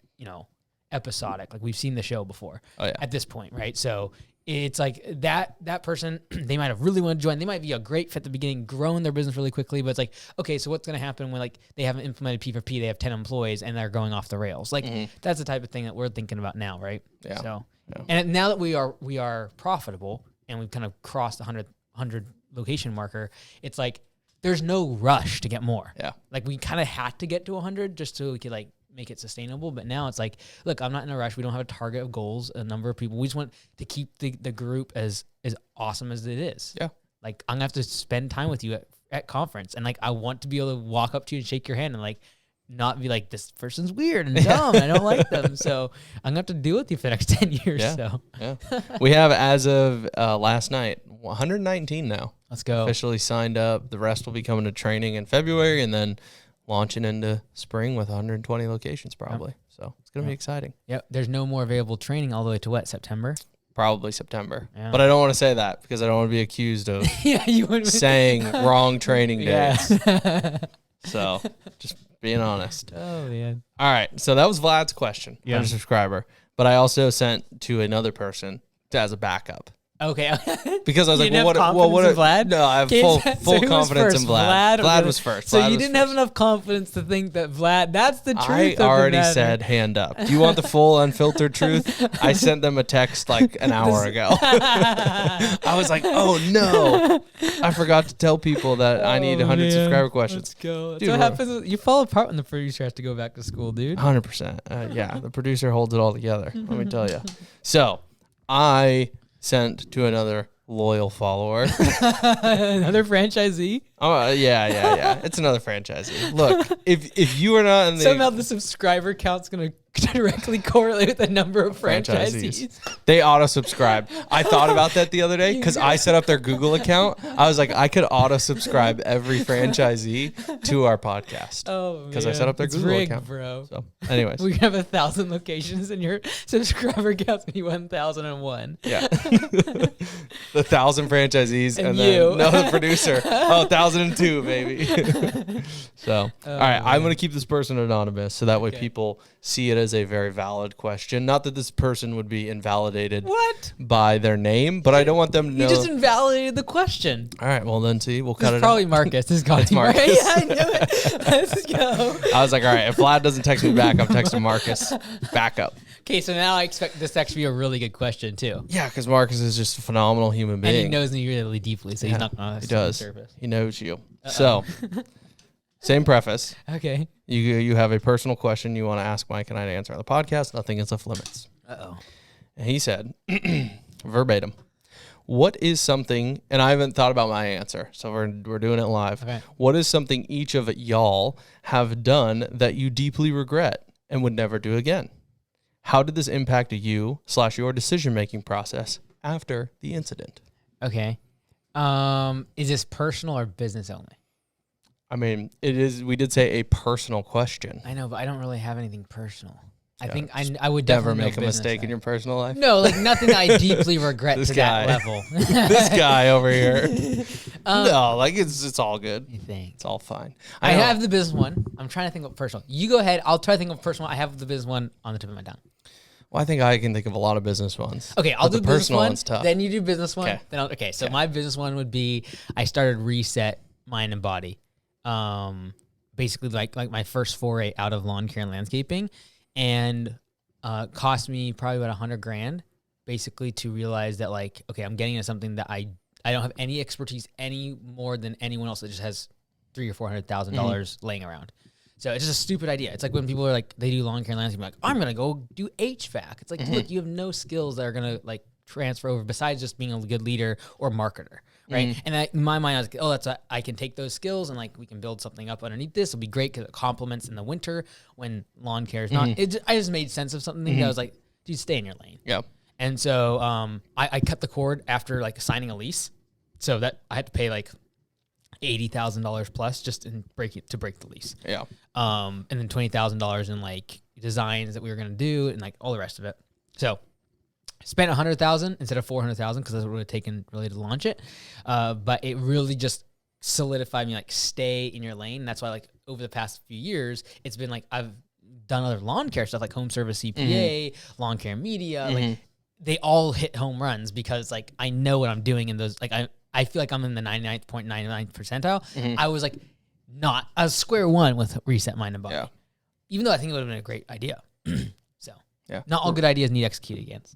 episodic. Like we've seen the show before at this point, right? So it's like that person, they might have really wanted to join. They might be a great fit at the beginning, growing their business really quickly, but it's like, okay, so what's going to happen when like they haven't implemented P4P, they have 10 employees and they're going off the rails. Like that's the type of thing that we're thinking about now, right? Yeah. So, and now that we are profitable and we've kind of crossed the 100 location marker, it's like there's no rush to get more. Yeah. Like we kind of had to get to 100 just so we could like make it sustainable. But now it's like, look, I'm not in a rush. We don't have a target of goals, a number of people. We just want to keep the group as awesome as it is. Yeah. Like I'm gonna have to spend time with you at conference. And like, I want to be able to walk up to you and shake your hand and like, not be like, this person's weird and dumb. I don't like them. So I'm gonna have to deal with you for the next 10 years. Yeah. So we have, as of last night, 119 now. Let's go. Officially signed up. The rest will be coming to training in February and then launching into spring with 120 locations probably. Yep. So it's going to be exciting. Yep. There's no more available training all the way to what, September? Probably September. Yeah. But I don't want to say that because I don't want to be accused of saying wrong training dates. So just being honest. Oh, man. All right. So that was Vlad's question from a subscriber. But I also sent to another person as a backup. Okay. Because I was like, well, what Vlad? No, I have full confidence in Vlad. Vlad was first. So you didn't have enough confidence to think that Vlad, that's the truth. I already said hand up. Do you want the full unfiltered truth? I sent them a text like an hour ago. I was like, oh no. I forgot to tell people that I need 100 subscriber questions. Let's go. That's what happens. You fall apart when the producer has to go back to school, dude. 100%. Yeah, the producer holds it all together. Let me tell you. So I sent to another loyal follower. Another franchisee? Oh, yeah. It's another franchisee. Look, if you are not in the... Somehow the subscriber count's going to directly correlate with the number of franchisees. They auto-subscribe. I thought about that the other day because I set up their Google account. I was like, I could auto-subscribe every franchisee to our podcast. Oh, because I set up their Google account. Bro. So, anyways. We have 1,000 locations and your subscriber count's going to be 1,001. Yeah. The 1,000 franchisees and then the producer. Oh, 1,002, baby. So, all right. Man. I'm going to keep this person anonymous so that way people see it as a very valid question. Not that this person would be invalidated by their name, but I don't want them to know. You just invalidated the question. All right. Well, then see, we'll cut it probably out. Marcus. This got to be Marcus. Yeah, I knew it. Let's go. I was like, all right, if Vlad doesn't text me back, I'm texting Marcus. Back up. Okay, so now I expect this to actually be a really good question, too. Yeah, because Marcus is just a phenomenal human being. And he knows me really deeply, so he's not going to He does. Surface. He knows you. So, same preface. Okay. You have a personal question you want to ask Mike and I to answer on the podcast. Nothing is off limits. Uh-oh. And he said, verbatim, what is something, and I haven't thought about my answer, so we're doing it live. Okay. What is something each of y'all have done that you deeply regret and would never do again? How did this impact you/your decision-making process after the incident? Okay. Is this personal or business only? I mean, it is. We did say a personal question. I know, but I don't really have anything personal. I think I would definitely never make a mistake in your personal life. No, like nothing I deeply regret to that level. This guy over here. No, like it's all good. You think? It's all fine. I have the business one. I'm trying to think of personal. You go ahead. I'll try to think of personal. I have the business one on the tip of my tongue. Well, I think I can think of a lot of business ones. Okay, I'll do the personal one's tough. Then you do business one. Okay. So my business one would be I started Reset Mind and Body. Basically like my first foray out of lawn care and landscaping. And cost me probably about $100,000, basically to realize that like, okay, I'm getting into something that I don't have any expertise any more than anyone else that just has $300,000 or $400,000 laying around. So it's just a stupid idea. It's like when people are like, they do lawn care and landscaping, like, I'm gonna go do HVAC. It's like, look, you have no skills that are gonna like transfer over besides just being a good leader or marketer, right? And in my mind, I was like, oh, I can take those skills and like we can build something up underneath this. It'll be great because it complements in the winter when lawn care is not. I just made sense of something that I was like, dude, stay in your lane. Yeah. And so I cut the cord after like signing a lease, so that I had to pay like $80,000 plus just to break the lease. Yeah. And then $20,000 in like designs that we were gonna do and like all the rest of it. So spent $100,000 instead of $400,000 because that's what it would have taken really to launch it. But it really just solidified me like stay in your lane. And that's why like over the past few years, it's been like I've done other lawn care stuff like home service CPA, lawn care media. Like they all hit home runs because like I know what I'm doing in those. Like I feel like I'm in the 99.99 percentile. I was like I was square one with Reset Mind and Body. Yeah. Even though I think it would have been a great idea. So not all good ideas need executed against.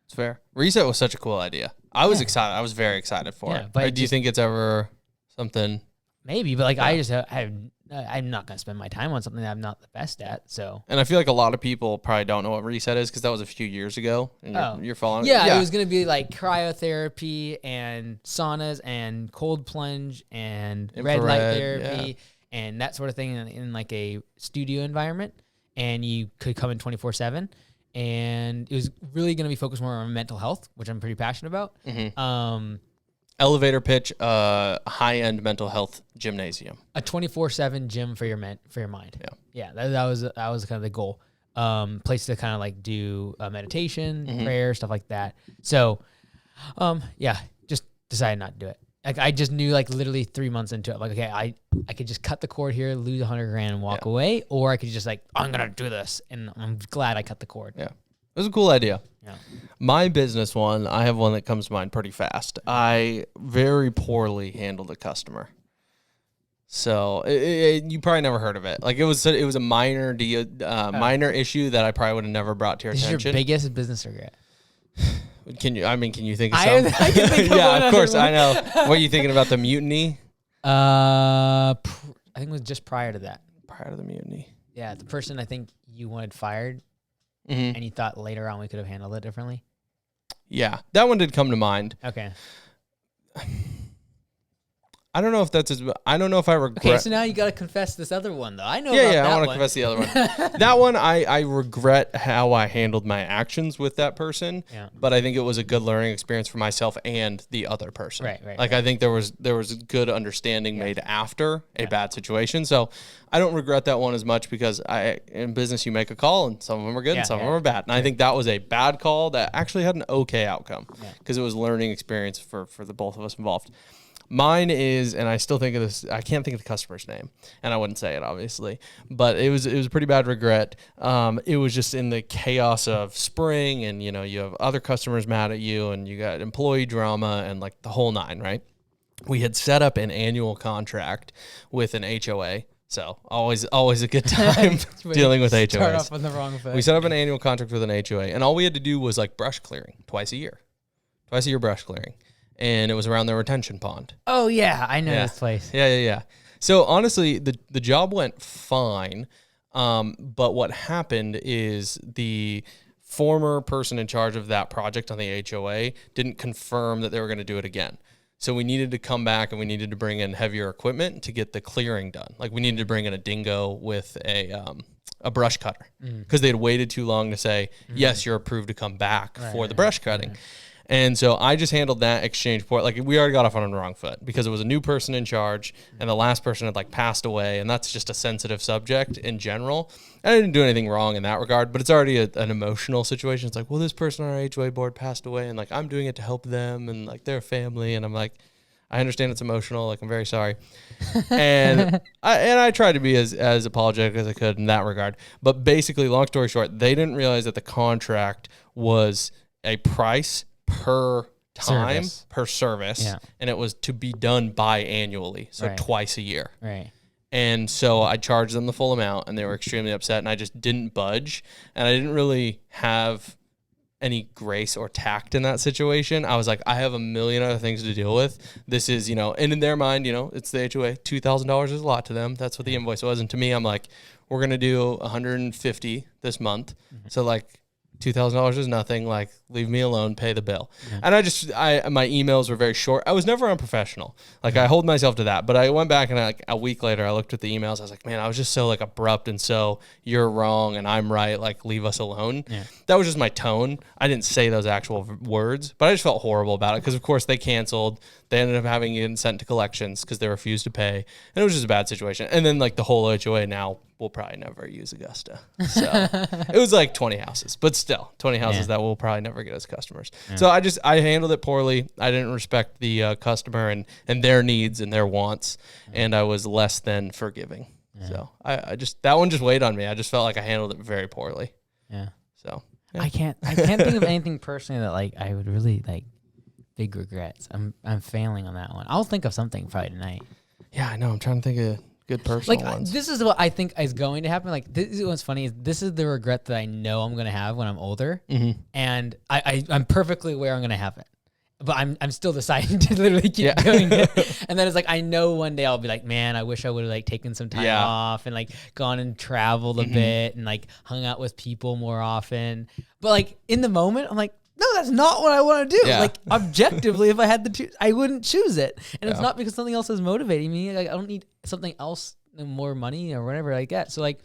It's fair. Reset was such a cool idea. I was excited. I was very excited for it. But do you think it's ever something? Maybe, but like I'm not gonna spend my time on something that I'm not the best at. So, and I feel like a lot of people probably don't know what Reset is because that was a few years ago. And you're following. Yeah, it was gonna be like cryotherapy and saunas and cold plunge and red light therapy and that sort of thing in like a studio environment. And you could come in 24/7. And it was really going to be focused more on mental health, which I'm pretty passionate about. Elevator pitch, high-end mental health gymnasium. A 24/7 gym for your mind. Yeah. That was kind of the goal. Place to kind of like do meditation, prayer, stuff like that. So, just decided not to do it. Like I just knew like literally 3 months into it, like, okay, I could just cut the cord here, lose $100,000 and walk away, or I could just like, I'm going to do this. And I'm glad I cut the cord. Yeah. It was a cool idea. Yeah. My business one, I have one that comes to mind pretty fast. I very poorly handled a customer. So you probably never heard of it. Like it was a minor issue that I probably would have never brought to your attention. This is your biggest business regret. Can you think of something? I can think of yeah, of course, I know. What are you thinking about, the mutiny? I think it was just prior to that. Prior to the mutiny. Yeah, the person I think you wanted fired, and you thought later on we could have handled it differently. Yeah, that one did come to mind. Okay. I don't know if I regret. Okay, so now you got to confess this other one, though. I know about that I want to confess the other one. That one, I regret how I handled my actions with that person, but I think it was a good learning experience for myself and the other person. Right. I think there was good understanding made after a bad situation, so I don't regret that one as much because in business you make a call and some of them are good and some of them are bad, and I think that was a bad call that actually had an okay outcome because it was a learning experience for the both of us involved. Mine is, and I still think of this, I can't think of the customer's name, and I wouldn't say it, obviously, but it was a pretty bad regret. It was just in the chaos of spring, and, you have other customers mad at you, and you got employee drama, and, like, the whole nine, right? We had set up an annual contract with an HOA, so always a good time dealing with HOAs. Start off on the wrong foot. We set up an annual contract with an HOA, and all we had to do was, like, brush clearing twice a year brush clearing. And it was around the retention pond. Oh, yeah. I know this place. Yeah. So, honestly, the job went fine. But what happened is the former person in charge of that project on the HOA didn't confirm that they were going to do it again. So, we needed to come back and we needed to bring in heavier equipment to get the clearing done. Like, we needed to bring in a dingo with a brush cutter because they had waited too long to say, yes, you're approved to come back for the brush cutting. And so I just handled that exchange point. Like, we already got off on the wrong foot because it was a new person in charge and the last person had like passed away. And that's just a sensitive subject in general. I didn't do anything wrong in that regard, but it's already an emotional situation. It's like, well, this person on our HOA board passed away and like, I'm doing it to help them and like their family. And I'm like, I understand it's emotional. Like, I'm very sorry. And I tried to be as apologetic as I could in that regard. But basically, long story short, they didn't realize that the contract was a price per time, per service, and it was to be done biannually, so twice a year. Right. And so I charged them the full amount, and they were extremely upset, and I just didn't budge. And I didn't really have any grace or tact in that situation. I was like, I have a million other things to deal with. This is, and in their mind, it's the HOA. $2,000 is a lot to them. That's what the invoice was. And to me, I'm like, we're going to do 150 this month. So like $2,000 is nothing. Like, leave me alone, pay the bill. Yeah. And my emails were very short. I was never unprofessional. Like, I hold myself to that. But I went back and like a week later, I looked at the emails. I was like, man, I was just so like abrupt and so you're wrong and I'm right. Like, leave us alone. Yeah. That was just my tone. I didn't say those actual words, but I just felt horrible about it because, of course, they canceled. They ended up having it sent to collections because they refused to pay. And it was just a bad situation. And then like the whole HOA now will probably never use Augusta. So it was like 20 houses, but still 20 houses that will probably never get as customers. Yeah. So I handled it poorly. I didn't respect the customer and their needs and their wants. And I was less than forgiving. Yeah. So I just, that one just weighed on me. I just felt like I handled it very poorly. Yeah. So yeah. I can't think of anything personally that like I would really like big regrets. I'm failing on that one. I'll think of something probably tonight. Yeah, I know. I'm trying to think of good personal ones. This is what I think is going to happen. Like, this is what's funny is this is the regret that I know I'm going to have when I'm older, and I'm perfectly aware I'm going to have it, but I'm still deciding to literally keep doing it. And then it's like I know one day I'll be like, man, I wish I would have like taken some time off and like gone and traveled a bit and like hung out with people more often. But like in the moment, I'm like, no, that's not what I want to do. Yeah. Like objectively, if I had to choose, I wouldn't choose it. And it's not because something else is motivating me. Like I don't need something else, more money or whatever like that. So like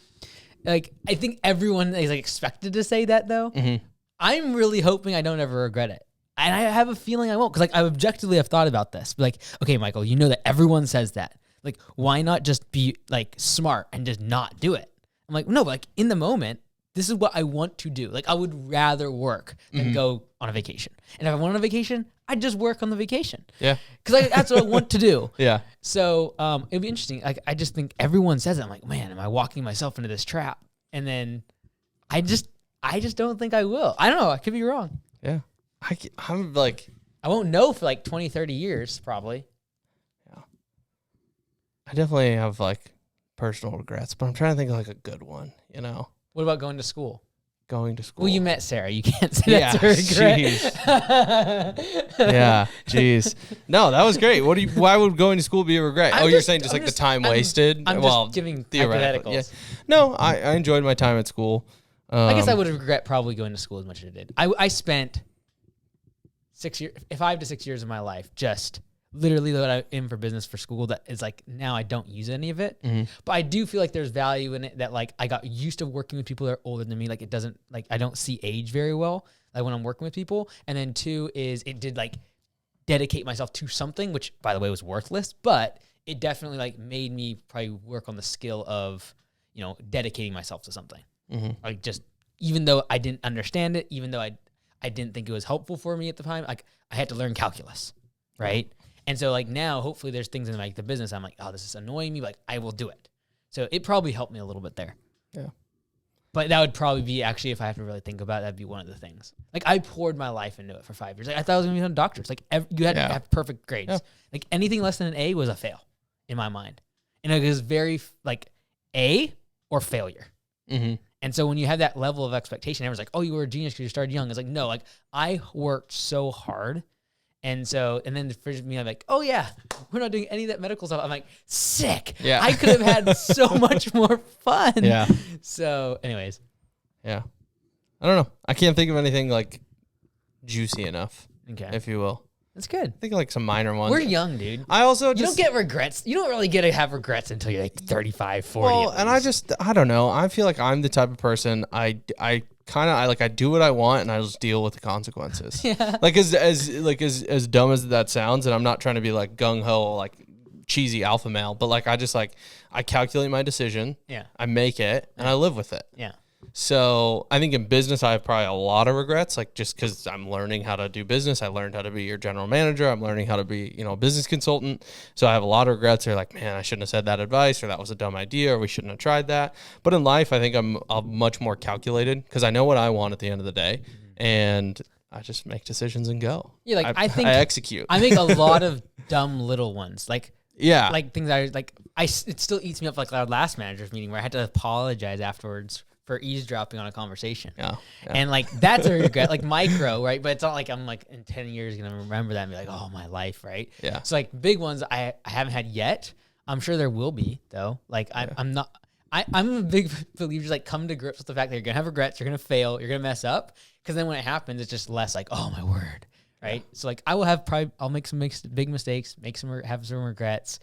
I think everyone is like expected to say that though. I'm really hoping I don't ever regret it. And I have a feeling I won't because like I objectively have thought about this. But like, okay, Michael, you know that everyone says that. Like, why not just be like smart and just not do it? I'm like, no, but like in the moment, this is what I want to do. Like, I would rather work than go on a vacation. And if I went on a vacation, I'd just work on the vacation. Yeah. Because that's what I want to do. Yeah. So it'd be interesting. Like, I just think everyone says it. I'm like, man, am I walking myself into this trap? And then I just don't think I will. I don't know. I could be wrong. Yeah. I'm like... I won't know for like 20, 30 years, probably. Yeah. I definitely have like personal regrets, but I'm trying to think of like a good one, What about going to school? Going to school. Well, you met Sarah. You can't say that's a regret. Yeah, jeez. No, that was great. Why would going to school be a regret? You're saying just the time wasted? I'm just giving hypotheticals. Yeah. No, I enjoyed my time at school. I guess I would regret probably going to school as much as I did. I spent 5 to 6 years of my life just literally what I'm in for business for school that is like now I don't use any of it. But I do feel like there's value in it that like I got used to working with people that are older than me. Like it doesn't like I don't see age very well like when I'm working with people. And then 2 is it did like dedicate myself to something, which by the way was worthless, but it definitely like made me probably work on the skill of, dedicating myself to something. Like just even though I didn't understand it, even though I didn't think it was helpful for me at the time, like I had to learn calculus, right? And so like now, hopefully there's things in like the business. I'm like, oh, this is annoying me. Like I will do it. So it probably helped me a little bit there. Yeah. But that would probably be actually, if I have to really think about it, that'd be one of the things. Like I poured my life into it for 5 years. Like I thought I was going to be a doctor. It's like you had to have perfect grades. Yeah. Like anything less than an A was a fail in my mind. And it was very like A or failure. And so when you have that level of expectation, everyone's like, oh, you were a genius because you started young. It's like, no, like I worked so hard. And then for me, I'm like, oh yeah, we're not doing any of that medical stuff. I'm like, sick. Yeah. I could have had so much more fun. Yeah. So anyways. Yeah. I don't know. I can't think of anything like juicy enough, if you will. That's good. I think like some minor ones. We're young, dude. I also You don't get regrets. You don't really get to have regrets until you're like 35, 40. Well, and I don't know. I feel like I'm the type of person I do what I want and I just deal with the consequences. Yeah. Like as dumb as that sounds, and I'm not trying to be like gung ho like cheesy alpha male, but like I calculate my decision. Yeah. I make it and I live with it. Yeah. So I think in business, I have probably a lot of regrets, like just because I'm learning how to do business. I learned how to be your general manager. I'm learning how to be, a business consultant. So I have a lot of regrets. They're like, man, I shouldn't have said that advice, or that was a dumb idea, or we shouldn't have tried that. But in life, I think I'm much more calculated because I know what I want at the end of the day. And I just make decisions and go. Yeah, like I execute. I make a lot of dumb little ones. Like Yeah. Like things it still eats me up like our last managers meeting where I had to apologize afterwards for eavesdropping on a conversation. Yeah. And like, that's a regret, like micro, right? But it's not like I'm like in 10 years going to remember that and be like, oh, my life, right? Yeah. So like big ones I haven't had yet. I'm sure there will be though. Like I'm a big believer, just like come to grips with the fact that you're going to have regrets, you're going to fail, you're going to mess up. Cause then when it happens, it's just less like, oh my word. Right. Yeah. So like I'll make some big mistakes, have some regrets,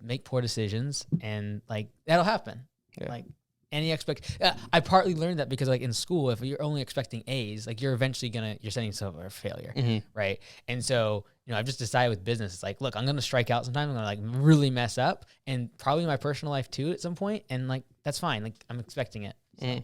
make poor decisions, and like that'll happen. Yeah. Like any I partly learned that because like in school, if you're only expecting A's, like you're eventually you're setting yourself up for failure. Right. And so, I've just decided with business, it's like, look, I'm going to strike out sometimes. I'm going to like really mess up, and probably my personal life too at some point. And like, that's fine. Like I'm expecting it. So.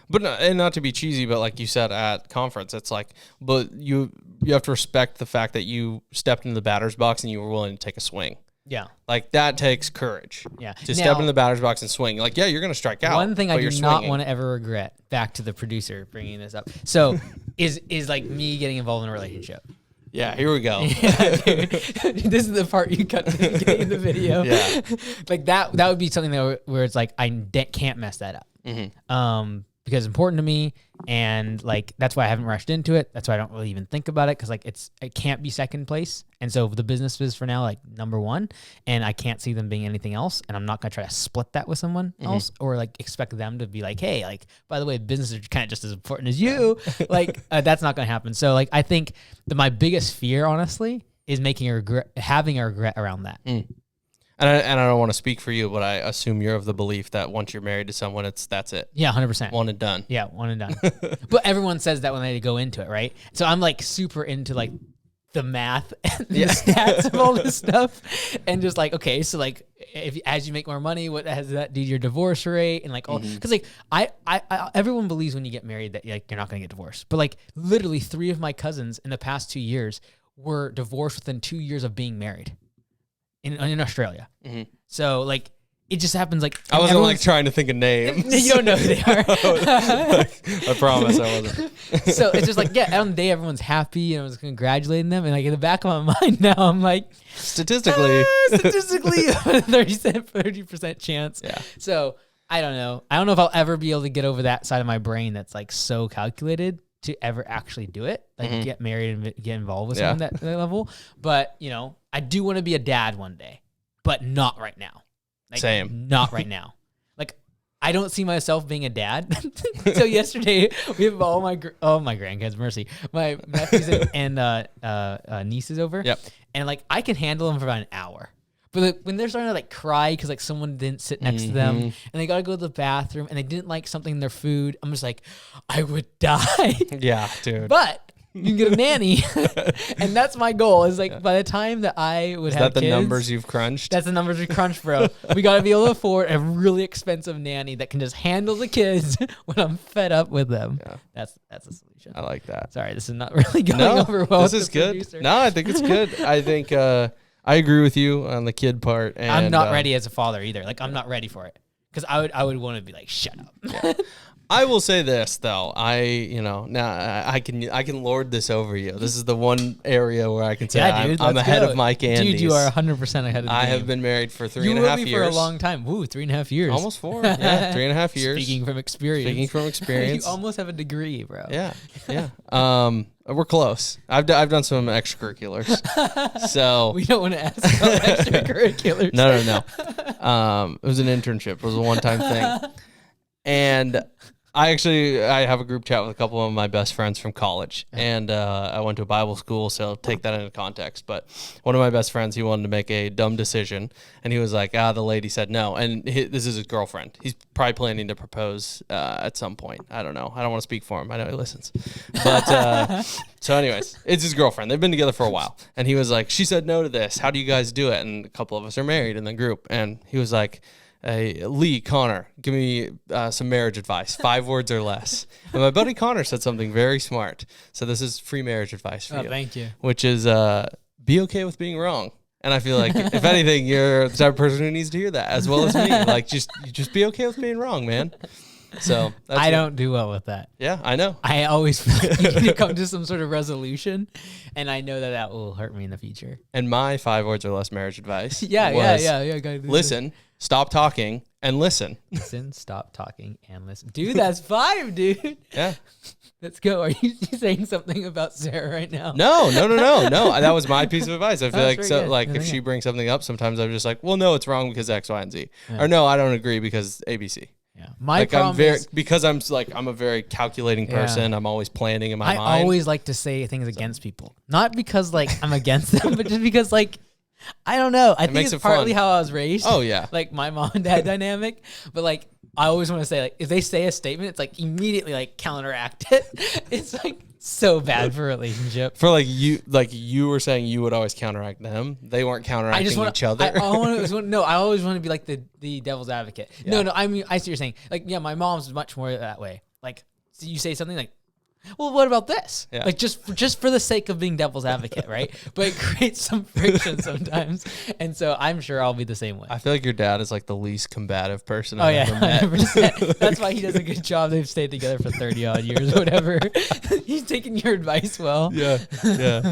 But and not to be cheesy, but like you said at conference, it's like, but you have to respect the fact that you stepped into the batter's box and you were willing to take a swing. Yeah. Like that takes courage. Yeah. To step into the batter's box and swing. Like, yeah, you're going to strike out. One thing I do not want to ever regret, back to the producer bringing this up. So is like me getting involved in a relationship. Yeah, here we go. Yeah, this is the part you cut to the beginning of the video. Yeah. Like that would be something where it's like, I can't mess that up. Because it's important to me, and like that's why I haven't rushed into it. That's why I don't really even think about it, because like it can't be second place. And so the business is for now like number one, and I can't see them being anything else. And I'm not gonna try to split that with someone else, or like expect them to be like, hey, like by the way, business is kind of just as important as you. Like that's not gonna happen. So like I think my biggest fear, honestly, is having a regret around that. And I don't want to speak for you, but I assume you're of the belief that once you're married to someone, that's it. Yeah, 100%. One and done. Yeah, one and done. But everyone says that when they go into it, right? So I'm like super into like the math and the stats of all this stuff, and just like, okay, so like as you make more money, what does that do to your divorce rate? And like all, because like I everyone believes when you get married that like you're not going to get divorced, but like literally 3 of my cousins in the past 2 years were divorced within 2 years of being married. In Australia. So like it just happens like I wasn't like trying to think of names. You don't know who they are. I promise I wasn't. So it's just like, yeah, on the day everyone's happy and I was congratulating them, and like in the back of my mind now I'm like statistically 30% chance. Yeah. So I don't know if I'll ever be able to get over that side of my brain that's like so calculated to ever actually do it, like get married and get involved with someone that level. But I do want to be a dad one day, but not right now. Like, same. Not right now. Like I don't see myself being a dad. So yesterday we have all my grandkids, mercy, my nephews and nieces over. Yep. And like I can handle them for about an hour. But like, when they're starting to like cry because like someone didn't sit next to them and they got to go to the bathroom and they didn't like something in their food, I'm just like, I would die. Yeah, dude. But you can get a nanny, and that's my goal. Is like by the time that I would have the kids, numbers you've crunched? That's the numbers we crunched, bro. We got to be able to afford a really expensive nanny that can just handle the kids when I'm fed up with them. Yeah. That's the solution. I like that. Sorry, this is not really going over well. This is good. Producer. No, I think it's good. I think I agree with you on the kid part. And I'm not ready as a father either. Like I'm not ready for it, because I would want to be like, shut up. Yeah. I will say this though, now I can lord this over you. This is the one area where I can say I'm ahead of Mike Andes. Dude, you are 100% ahead of the game. I have been married for 3.5 years. You will be for a long time. Woo, 3.5 years. Almost 4. Yeah, 3.5 years. Speaking from experience. You almost have a degree, bro. Yeah. We're close. I've done some extracurriculars. So we don't want to ask about extracurriculars. No. It was an internship. It was a one-time thing. And I have a group chat with a couple of my best friends from college, and I went to a Bible school, so take that into context. But one of my best friends, he wanted to make a dumb decision, and he was like, the lady said no. And this is his girlfriend. He's probably planning to propose at some point. I don't know. I don't want to speak for him. I know he listens. But so anyways, it's his girlfriend. They've been together for a while. And he was like, she said no to this. How do you guys do it? And a couple of us are married in the group. And he was like, hey, Lee, Connor, give me some marriage advice, 5 words or less. And my buddy Connor said something very smart. So this is free marriage advice for you. Thank you. Which is be okay with being wrong. And I feel like, if anything, you're the type of person who needs to hear that as well as me. Like, just be okay with being wrong, man. So I don't do well with that. Yeah, I know. I always feel like you need to come to some sort of resolution, and I know that will hurt me in the future. And my 5 words or less marriage advice. Yeah. Listen, stop talking, and listen. Listen, stop talking, and listen. Dude, that's 5, dude. Yeah. Let's go. Are you saying something about Sarah right now? No. That was my piece of advice. I feel like good. if she brings something up, sometimes I'm just like, well, no, it's wrong because X, Y, and Z, Yeah. or no, I don't agree because ABC. Yeah, my problem is because I'm a very calculating person. I'm always planning in my mind. I always like to say things against people, not because like I'm against them, but just because like I don't know. I think it's partly how I was raised. Oh yeah, like my mom and dad dynamic, but like. I always want to say, like, if they say a statement, it's like immediately like counteract it. It's like so bad for a relationship. For you were saying you would always counteract them. They weren't counteracting each other. I always want to be like the devil's advocate. Yeah. No, I mean, I see what you're saying. Like, yeah, my mom's much more that way. Like, so you say something like, well, what about this? Yeah. Like just for the sake of being devil's advocate, right? But it creates some friction sometimes, and so I'm sure I'll be the same way. I feel like your dad is like the least combative person I've ever met. 100%. That's why he does a good job. They've stayed together for 30 odd years, whatever. He's taking your advice well. Yeah,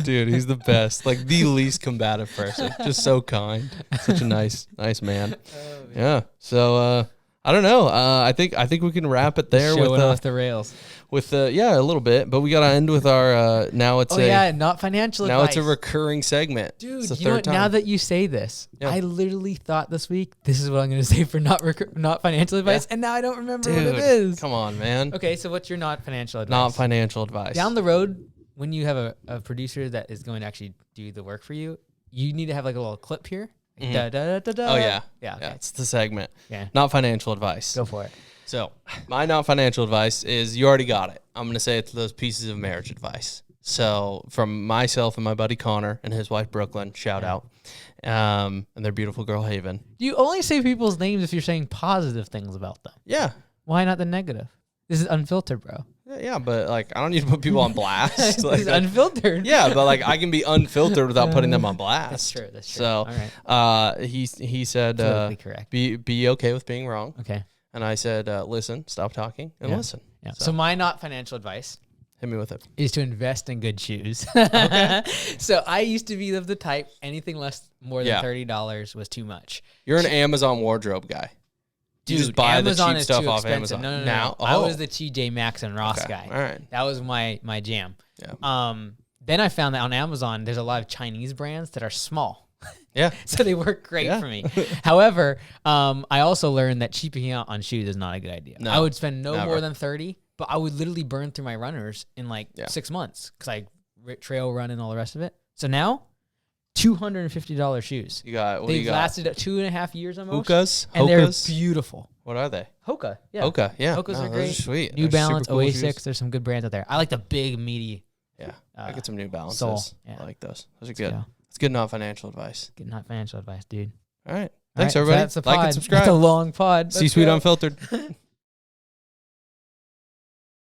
dude, he's the best. Like the least combative person, just so kind, such a nice man. Oh, yeah. So I don't know. I think we can wrap it there. Showing off the rails. With a little bit, but we got to end with our now it's not financial advice. Now it's a recurring segment. Dude, you know what, now that you say this, I literally thought this week this is what I'm going to say for not financial advice, and now I don't remember what it is. Come on, man. Okay, so what's your not financial advice? Not financial advice. Down the road, when you have a producer that is going to actually do the work for you, you need to have like a little clip here. Mm-hmm. Da, da, da, da. Oh yeah. Yeah. Okay. Yeah, it's the segment. Yeah. Not financial advice. Go for it. So, my not financial advice is you already got it. I'm going to say it's those pieces of marriage advice. So, from myself and my buddy Connor and his wife Brooklyn, shout out, and their beautiful girl Haven. You only say people's names if you're saying positive things about them. Yeah. Why not the negative? This is unfiltered, bro. Yeah, but like I don't need to put people on blast. This is unfiltered. Yeah, but like I can be unfiltered without putting them on blast. That's true. So, all right. he said, correct. Be okay with being wrong. Okay. And I said, listen, stop talking and listen. Yeah. So my not financial advice. Hit me with it. Is to invest in good shoes. Okay. So I used to be of the type anything more than $30 was too much. You're an Amazon wardrobe guy. Dude, you just buy Amazon the cheap stuff off Amazon. No. Now, I was the TJ Maxx and Ross guy. All right. That was my jam. Yeah. Then I found that on Amazon, there's a lot of Chinese brands that are small. Yeah. So they work great for me. However, I also learned that cheaping out on shoes is not a good idea. No, I would spend more than 30, but I would literally burn through my runners in like 6 months because I trail run and all the rest of it. So now, $250 shoes. They've lasted 2.5 years almost. Hokas? And they're beautiful. What are they? Hoka. Yeah. Hoka, yeah. Hokas are great. Sweet. New Balance, cool Oasics. There's some good brands out there. I like the big, meaty. Yeah. I get some New Balances. Sole. Yeah. I like those. Those are good. It's good not financial advice. Good not financial advice, dude. All right. Thanks, everybody. So that's the like pod. and subscribe. That's a long pod. C-Suite Unfiltered.